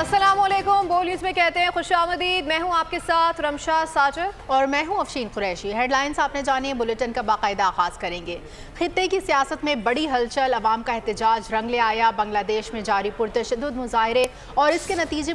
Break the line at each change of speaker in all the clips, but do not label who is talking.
अस्सलामुअलैकुम। बोलीज में कहते हैं खुशामदीद। मैं हूं आपके साथ रमशा साजिद और मैं हूं अफशीन कुरैशी। हेडलाइंस आपने जानिए, बुलेटिन का बाकायदा आगाज करेंगे। खित्ते की सियासत में बड़ी हलचल, अवाम का एहतजाज रंग ले आया। बांग्लादेश में जारी पुरतशद्दुद मुजाहरे और इसके नतीजे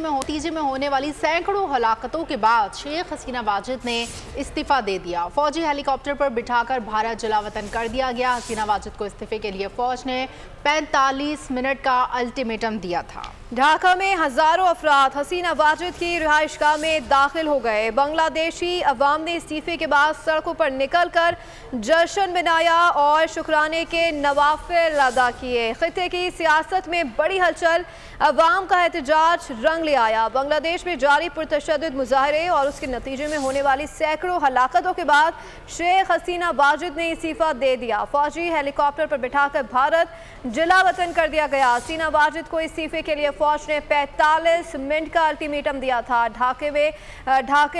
में होने वाली सैकड़ों हलाकतों के बाद शेख हसीना वाजिद ने इस्तीफा दे दिया। फौजी हेलीकॉप्टर पर बिठाकर भारत जलावतन कर दिया गया। हसीना वाजिद को इस्तीफे के लिए फौज ने 45 मिनट का अल्टीमेटम दिया था। ढाका में हजारों अफराद हसीना वाजिद की रिहाइशगाह में दाखिल हो गए। बांग्लादेशी अवाम ने इस्तीफे के बाद सड़कों पर निकल कर जश्न मनाया और शुक्राने के नवाफिल अदा किए। खित्ते की सियासत में बड़ी हलचल, अवाम का एहतजाज रंग ले आया। बांग्लादेश में जारी पुरतशद्दुद मुजाहरे और उसके नतीजे में होने वाली सैकड़ों हलाकतों के बाद शेख हसीना वाजिद ने इस्तीफा दे दिया। फौजी हेलीकॉप्टर पर बिठाकर भारत जलावतन कर दिया गया। हसीना वाजिद को इस्तीफे के लिए फौज ने 45 मिनट का अल्टीमेटम दिया था। ढाके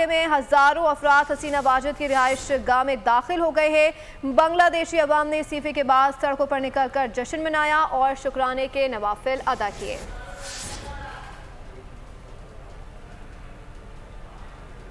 में हजारों अफराद हसीना वाजिद की रिहाइश गाह में दाखिल हो गए हैं। बांग्लादेशी अवाम ने इस्तीफे के बाद सड़कों पर निकलकर जश्न मनाया और शुक्राने के नवाफिल अदा किए।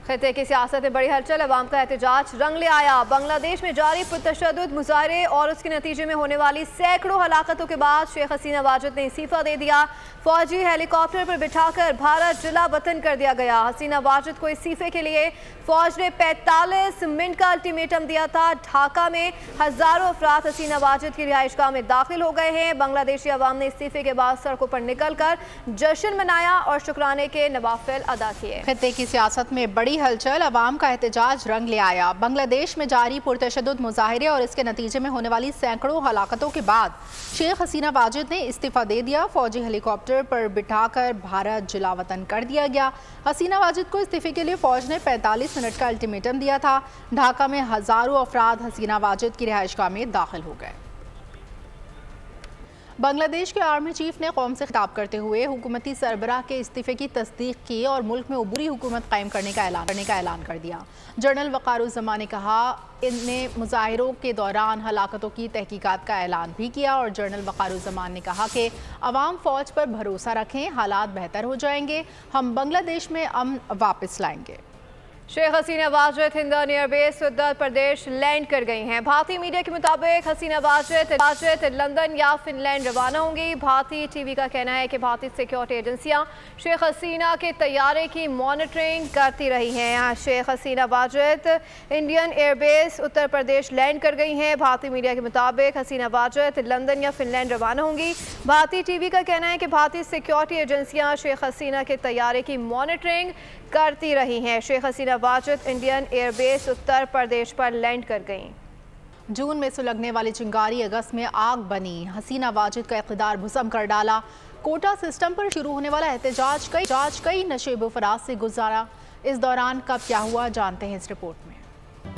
खित्ते की सियासत में बड़ी हलचल, अवाम का एहतजाज रंग ले आया। बांग्लादेश में जारी पुरतशद्दुद मुजाहरे और उसके नतीजे में होने वाली सैकड़ों हलाकतों के बाद शेख हसीना वाजिद ने इस्तीफा दे दिया। फौजी हेलीकॉप्टर पर बिठाकर भारत जला वतन कर दिया गया। हसीना वाजिद को इस्तीफे के लिए फौज ने 45 मिनट का अल्टीमेटम दिया था। ढाका में हजारों अफराद हसीना वाजिद की रिहाइशगाह में दाखिल हो गए हैं। बांग्लादेशी अवाम ने इस्तीफे के बाद सड़कों पर निकलकर जश्न मनाया और शुक्राने के नवाफिल अदा किए।
खित्ते की सियासत में बड़ी हलचल, अवाम का एहतजाज रंग ले आया। बांग्लादेश में जारी पुरतशद्दुद मुजाहरे और इसके नतीजे में होने वाली सैकड़ों हलाकतों के बाद शेख हसीना वाजिद ने इस्तीफा दे दिया। फौजी हेलीकॉप्टर पर बिठाकर भारत जलावतन कर दिया गया। हसीना वाजिद को इस्तीफे के लिए फौज ने 45 मिनट का अल्टीमेटम दिया था। ढाका में हजारों अफराद हसीना वाजिद की रिहाइशगाह में दाखिल हो गए। बांग्लादेश के आर्मी चीफ ने कौम से खिताब करते हुए हुकूमती सरबराह के इस्तीफे की तस्दीक की और मुल्क में उबूरी हुकूमत कायम करने का ऐलान कर दिया। जनरल वक़ारुज़्ज़मान ने कहा, इनने मुजाहिरों के दौरान हलाकतों की तहकीकात का ऐलान भी किया और जनरल वक़ारुज़्ज़मान ने कहा कि अवाम फ़ौज पर भरोसा रखें, हालात बेहतर हो जाएंगे, हम बांग्लादेश में अमन वापस लाएंगे।
शेख हसीना वाजिद हिंडन एयरबेस उत्तर प्रदेश लैंड कर गई हैं। भारतीय मीडिया के मुताबिक हसीना वाजिद लंदन या फिनलैंड रवाना होंगी। भारतीय टीवी का कहना है कि भारतीय सिक्योरिटी एजेंसियां शेख हसीना के तैयारे की मॉनिटरिंग करती रही हैं। Sheikh Hasina Wajid Indian airbase Uttar Pradesh land कर गई हैं। भारतीय मीडिया के मुताबिक हसीना वाजिद लंदन या फिनलैंड रवाना होंगी। भारतीय टीवी का कहना है कि भारतीय सिक्योरिटी एजेंसियां शेख हसीना के तैयारे की मॉनिटरिंग करती रही हैं। शेख हसीना वाजिद इंडियन एयरबेस उत्तर प्रदेश पर लैंड कर गईं।
जून में सुलगने वाली चिंगारी अगस्त में आग बनी। हसीना वाजिद का इक़्तिदार भस्म कर डाला। कोटा सिस्टम पर शुरू होने वाला एहतजाज कई नशेब फराज से गुजारा। इस दौरान कब क्या हुआ, जानते हैं इस रिपोर्ट में।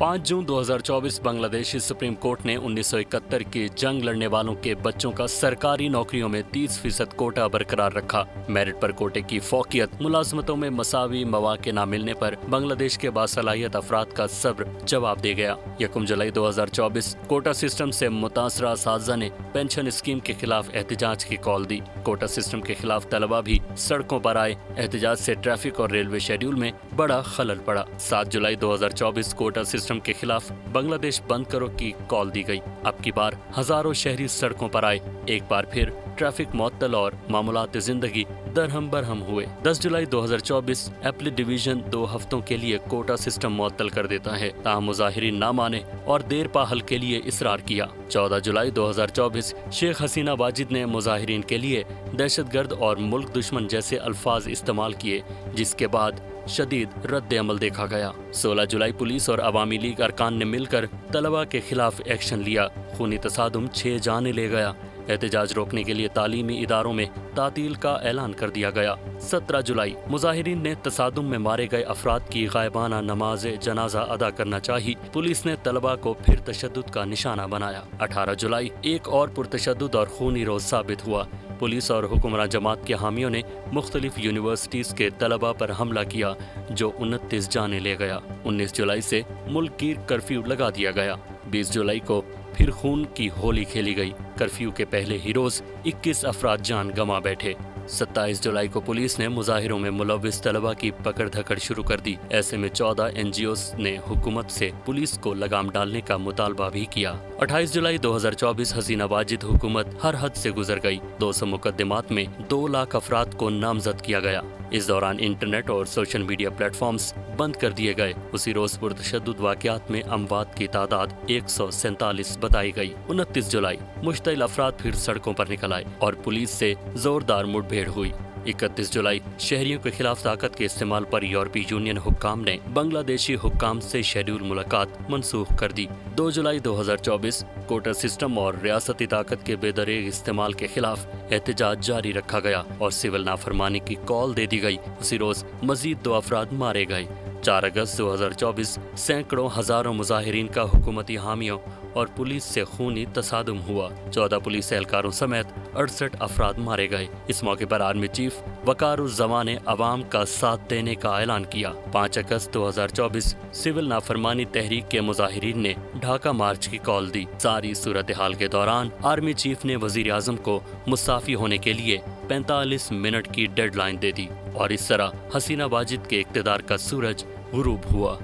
5 जून 2024 बांग्लादेशी सुप्रीम कोर्ट ने 1971 के जंग लड़ने वालों के बच्चों का सरकारी नौकरियों में 30% कोटा बरकरार रखा। मेरिट पर कोटे की फौकियत, मुलाजमतों में मसावी मौके न मिलने पर बांग्लादेश के बासलाहियत अफराद का सब्र जवाब दे गया। 1 जुलाई 2024 कोटा सिस्टम से मुतासरा असातिज़ा ने पेंशन स्कीम के खिलाफ एहतजाज की कॉल दी। कोटा सिस्टम के खिलाफ तलबा भी सड़कों पर आए। एहतजाज से ट्रैफिक और रेलवे शेड्यूल में बड़ा खलल पड़ा। 7 जुलाई 2024 कोटा सिस्टम के खिलाफ बांग्लादेश बंद करो की कॉल दी गई। अब की बार हजारों शहरी सड़कों पर आए। एक बार फिर ट्रैफिक मुअत्तल और मामूलात जिंदगी दरहम बरहम हुए। 10 जुलाई 2024 एपलेट डिवीजन 2 हफ्तों के लिए कोटा सिस्टम मुअत्तल कर देता है। ताहम मुजाहिरीन ना माने और देर पा हल के लिए इसरार किया। 14 जुलाई 2024 शेख हसीना वाजिद ने मुजाहिरीन के लिए दहशतगर्द और मुल्क दुश्मन जैसे अल्फाज इस्तेमाल किए, जिसके बाद शदीद रद्द अमल देखा गया। 16 जुलाई पुलिस और अवामी लीग अरकान ने मिलकर तलबा के खिलाफ एक्शन लिया। खूनी तसादुम 6 जाने ले गया। एहतजाज रोकने के लिए तालीमी इदारों में तातील का ऐलान कर दिया गया। 17 जुलाई मुजाहिरीन ने तसादुम में मारे गए अफराद की गायबाना नमाज जनाजा अदा करना चाहिए। पुलिस ने तलबा को फिर तशद्दुद का निशाना बनाया। 18 जुलाई एक और पुरतशद्दुद और खूनी रोज साबित हुआ। पुलिस और हुक्मरान जमात के हामियों ने मुख्तलिफ यूनिवर्सिटीज के तलबा पर हमला किया, जो 29 जाने ले गया। 19 जुलाई से मुल्क गिर कर्फ्यू लगा दिया गया। 20 जुलाई को फिर खून की होली खेली गई। कर्फ्यू के पहले ही रोज 21 अफराद जान गंवा बैठे। 27 जुलाई को पुलिस ने मुजाहिरों में मुलव्विस तलबा की पकड़ धकड़ शुरू कर दी। ऐसे में 14 NGOs ने हुकूमत से पुलिस को लगाम डालने का मुतालबा भी किया। 28 जुलाई 2024 हसीना वाजिद हुकूमत हर हद से गुजर गई। 200 मुकदमात में 2 लाख अफराद को नामजद किया गया। इस दौरान इंटरनेट और सोशल मीडिया प्लेटफॉर्म्स बंद कर दिए गए। उसी रोज पुरतशद्दुद वाक़यात में अमवात की तादाद 147 बताई गई। 29 जुलाई मुश्तइल अफराद फिर सड़कों पर निकल आए और पुलिस से जोरदार मुठभेड़ हुई। 31 जुलाई शहरियों के खिलाफ ताकत के इस्तेमाल पर यूरोपीय यूनियन हुक्काम ने बांग्लादेशी हुक्काम से शेड्यूल मुलाकात मनसूख कर दी। 2 जुलाई 2024 कोटा सिस्टम और रियासती ताकत के बेदरेग इस्तेमाल के खिलाफ एहतजाज जारी रखा गया और सिविल नाफरमानी की कॉल दे दी गई। उसी रोज मजीद 2 अफराद मारे गए। 4 अगस्त 2024 सैकड़ों हजारों मुजाहिरीन का हुकूमती हामियों और पुलिस से खूनी तसादुम हुआ। 14 पुलिस एहलकारों समेत 68 अफराद मारे गए। इस मौके पर आर्मी चीफ वकारुज़्ज़मान ने अवाम का साथ देने का ऐलान किया। 5 अगस्त 2024 सिविल नाफरमानी तहरीक के मुजाहिरीन ने ढाका मार्च की कॉल दी। सारी सूरत हाल के दौरान आर्मी चीफ ने वजीर आजम को मुस्ताफी होने के लिए 45 मिनट की डेडलाइन दे दी और इस तरह हसीना वाजिद के इक़्तिदार का सूरज गुरूब हुआ।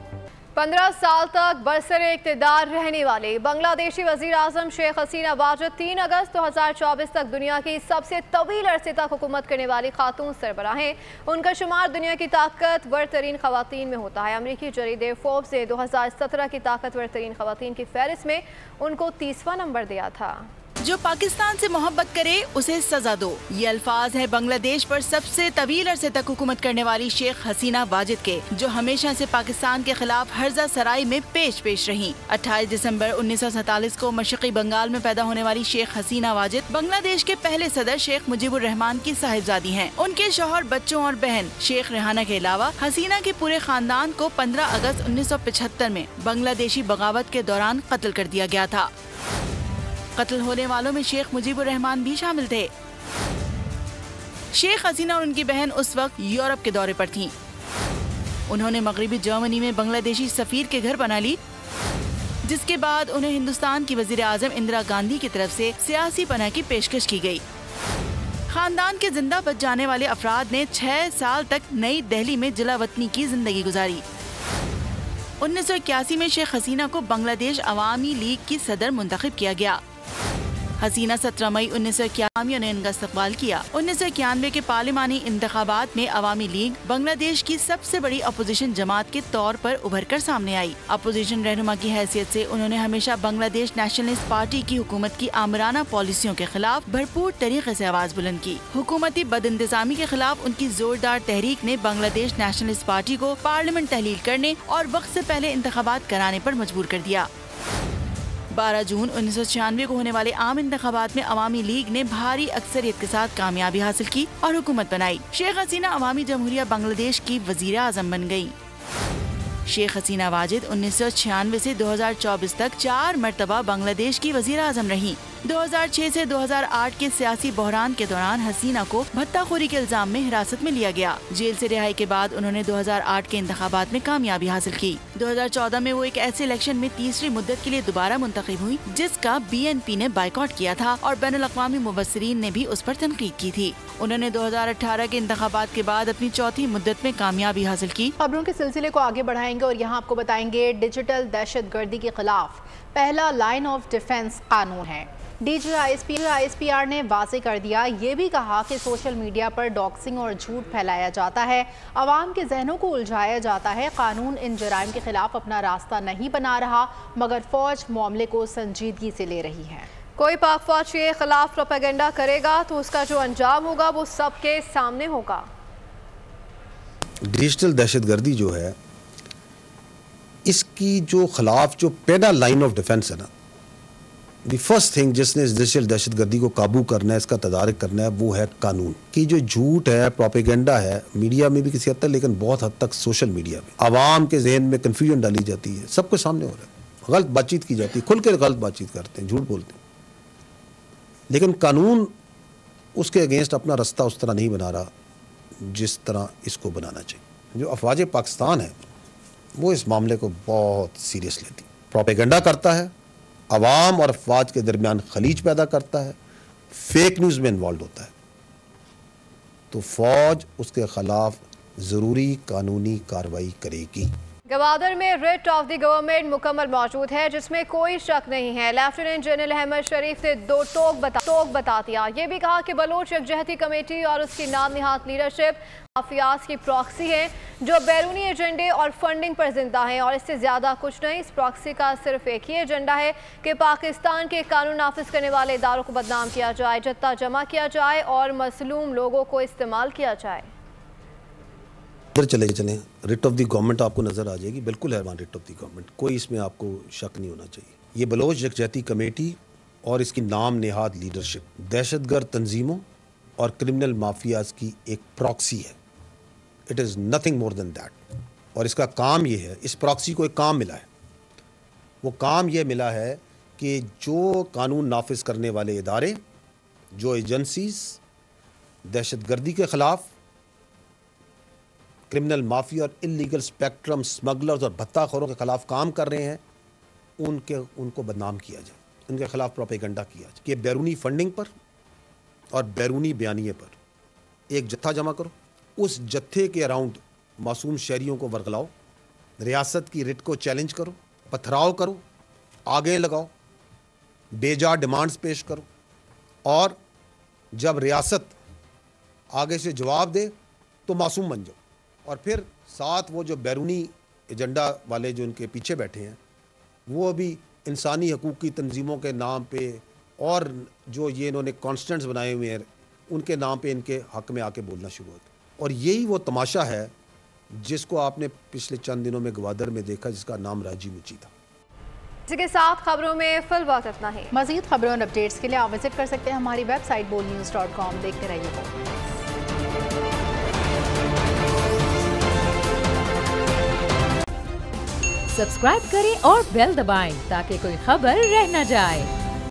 15 साल तक बरसरे इक़्तिदार रहने वाले बांग्लादेशी वज़ीर आज़म शेख हसीना वाजिद 3 अगस्त 2024 तक दुनिया की सबसे तवील अरसे तक हुकूमत करने वाली खातून सरबराह हैं। उनका शुमार दुनिया की ताकतवर तरीन ख़वातीन में होता है। अमरीकी जरीदे फोर्ब्स ने 2017 की ताकतवर तरीन ख़वातीन की फहरिस्त में उनको 30वां नंबर दिया था।
जो पाकिस्तान से मोहब्बत करे उसे सजा दो, ये अल्फाज है बांग्लादेश पर सबसे तवील अरसे तक हुकूमत करने वाली शेख हसीना वाजिद के, जो हमेशा से पाकिस्तान के खिलाफ हर्जा सराय में पेश रही। 28 दिसंबर 1947 को मशरक़ी बंगाल में पैदा होने वाली शेख हसीना वाजिद बांग्लादेश के पहले सदर शेख मुजीबुर रहमान की साहिबजादी हैं। उनके शौहर, बच्चों और बहन शेख रेहाना के अलावा हसीना के पूरे खानदान को 15 अगस्त 1975 में बांग्लादेशी बगावत के दौरान कत्ल कर दिया गया था। कत्ल होने वालों में शेख मुजीबुर रहमान भी शामिल थे। शेख हसीना और उनकी बहन उस वक्त यूरोप के दौरे पर थीं। उन्होंने मगरबी जर्मनी में बांग्लादेशी सफीर के घर बना ली, जिसके बाद उन्हें हिंदुस्तान की वजीर आजम इंदिरा गांधी की तरफ से सियासी पनाह की पेशकश की गई। खानदान के जिंदा बच जाने वाले अफराद ने 6 साल तक नई दिल्ली में जिला वतनी की जिंदगी गुजारी। 1981 में शेख हसीना को बांग्लादेश अवामी लीग की सदर मुंतखब किया गया। हसीना 17 मई 1991 ने इनका इस्तकबाल किया। 1991 के पार्लिमानी इंतखाबात में अवामी लीग बांग्लादेश की सबसे बड़ी अपोजिशन जमात के तौर पर उभर कर सामने आई। अपोजिशन रहनुमा की हैसियत से उन्होंने हमेशा बांग्लादेश नेशनलिस्ट पार्टी की हुकूमत की आमराना पॉलिसियों के खिलाफ भरपूर तरीके से आवाज बुलंद की। हुकूमती बदइंतजामी के खिलाफ उनकी जोरदार तहरीक ने बांग्लादेश नेशनलिस्ट पार्टी को पार्लियामेंट तहलील करने और वक्त से पहले इंतखाबात कराने पर मजबूर कर दिया। 12 जून 1996 को होने वाले आम इंतखाबात में अवामी लीग ने भारी अक्सरियत के साथ कामयाबी हासिल की और हुकूमत बनाई। शेख हसीना अवामी जमहूरिया बांग्लादेश की वजीर आजम बन गयी। शेख हसीना वाजिद 1996 से 2024 तक 4 मरतबा बांग्लादेश की वजीर आजम रही। 2006 से 2008 के सियासी बहरान के दौरान हसीना को भत्ताखोरी के इल्जाम में हिरासत में लिया गया। जेल से रिहाई के बाद उन्होंने 2008 के इंतखाबात में कामयाबी हासिल की। 2014 में वो एक ऐसे इलेक्शन में तीसरी मुद्दत के लिए दोबारा मुंतखब हुई, जिसका BNP ने बाइकआउट किया था और बैनुल-अक़वामी मुबस्सिरीन ने भी उस पर तनकीद की थी। उन्होंने 2018 के इंतखाबात के बाद अपनी चौथी मुद्दत में कामयाबी हासिल की।
खबरों के सिलसिले को आगे बढ़ाएंगे और यहाँ आपको बताएंगे डिजिटल दहशतगर्दी के खिलाफ पहला लाइन ऑफ डिफेंस कानून है। DG ISPR ने वाज़ेह कर दिया, ये भी कहा कि सोशल मीडिया पर डॉक्सिंग और झूठ फैलाया जाता है, आवाम के जहनों को उलझाया जाता है। कानून इन जराइम के खिलाफ अपना रास्ता नहीं बना रहा, मगर फौज मामले को संजीदगी से ले रही है। कोई पाक फौज के खिलाफ प्रोपेगेंडा करेगा तो उसका जो अंजाम होगा वो सबके सामने होगा।
डिजिटल दहशतगर्दी जो है, इसकी जो खिलाफ जो पहला लाइन ऑफ डिफेंस है ना, दी फर्स्ट थिंग जिसने इस डिजिटल दहशतगर्दी को काबू करना है, इसका तदारक करना है, वो है कानून। कि जो झूठ है, प्रोपेगेंडा है, मीडिया में भी किसी हद तक, लेकिन बहुत हद तक सोशल मीडिया में आवाम के जहन में कन्फ्यूजन डाली जाती है, सबके सामने हो रहा है, गलत बातचीत की जाती है, खुल कर गलत बातचीत करते हैं, झूठ बोलते हैं। लेकिन कानून उसके अगेंस्ट अपना रास्ता उस तरह नहीं बना रहा जिस तरह इसको बनाना चाहिए। जो अफवाज पाकिस्तान है वो इस मामले को बहुत सीरियस लेती, प्रोपेगेंडा करता है, अवाम और अफवाज के दरमियान खलीज पैदा करता है, फेक न्यूज़ में इन्वॉल्व होता है। तो फौज उसके खिलाफ ज़रूरी कानूनी कार्रवाई करेगी।
गवादर में रिट ऑफ द गवर्नमेंट मुकम्मल मौजूद है, जिसमें कोई शक नहीं है। लेफ्टिनेंट जनरल अहमद शरीफ ने दो टोक बता दिया। ये भी कहा कि बलोच यकजहती कमेटी और उसकी नाम निहाद लीडरशिप माफियाज की प्रॉक्सी है, जो बैरूनी एजेंडे और फंडिंग पर जिंदा हैं, और इससे ज़्यादा कुछ नहीं। इस प्रॉक्सी का सिर्फ एक ही एजेंडा है कि पाकिस्तान के कानून नाफिज करने वाले इदारों को बदनाम किया जाए, जत्था जमा किया जाए और मसलूम लोगों को इस्तेमाल किया जाए।
चले रिट ऑफ द गवर्नमेंट आपको नज़र आ जाएगी, बिल्कुल है वहाँ रिट ऑफ द गवर्नमेंट, कोई इसमें आपको शक नहीं होना चाहिए। ये बलोच यकजहती कमेटी और इसकी नाम नेहाद लीडरशिप दहशतगर्द तंजीमों और क्रिमिनल माफियाज की एक प्रॉक्सी है। It is nothing more than that. और इसका काम ये है, इस प्रॉक्सी को एक काम मिला है, वो काम ये मिला है कि जो कानून नाफिज करने वाले इदारे, जो एजेंसीज दहशतगर्दी के ख़िलाफ़, क्रिमिनल माफिया और इलीगल स्पेक्ट्रम स्मगलर्स और भत्ताखोरों के खिलाफ काम कर रहे हैं, उनको बदनाम किया जाए, उनके खिलाफ प्रोपेगेंडा किया जाए कि बैरूनी फंडिंग पर और बैरूनी बयानिए पर एक जत्था जमा करो, उस जत्थे के अराउंड मासूम शहरियों को वर्गलाओ, रियासत की रिट को चैलेंज करो, पथराव करो, आगे लगाओ, बेजा डिमांड्स पेश करो, और जब रियासत आगे से जवाब दे तो मासूम बन जाओ। और फिर साथ वो जो बैरूनी एजेंडा वाले जो इनके पीछे बैठे हैं, वो भी इंसानी हकूक़ की तंजीमों के नाम पे और जो ये इन्होंने कॉन्स्टेंट्स बनाए हुए हैं, उनके नाम पे इनके हक़ में आके बोलना शुरू होता। और यही वो तमाशा है जिसको आपने पिछले चंद दिनों में गवादर में देखा, जिसका नाम राजी मुची था।
इसी के साथ खबरों में फिल वक्त इतना ही।
मज़ीद खबरों और अपडेट्स के लिए आप विजिट कर सकते हैं हमारी वेबसाइट boldnews.com। देखते रहिए।
सब्सक्राइब करें और बेल दबाएं ताकि कोई खबर रह न जाए।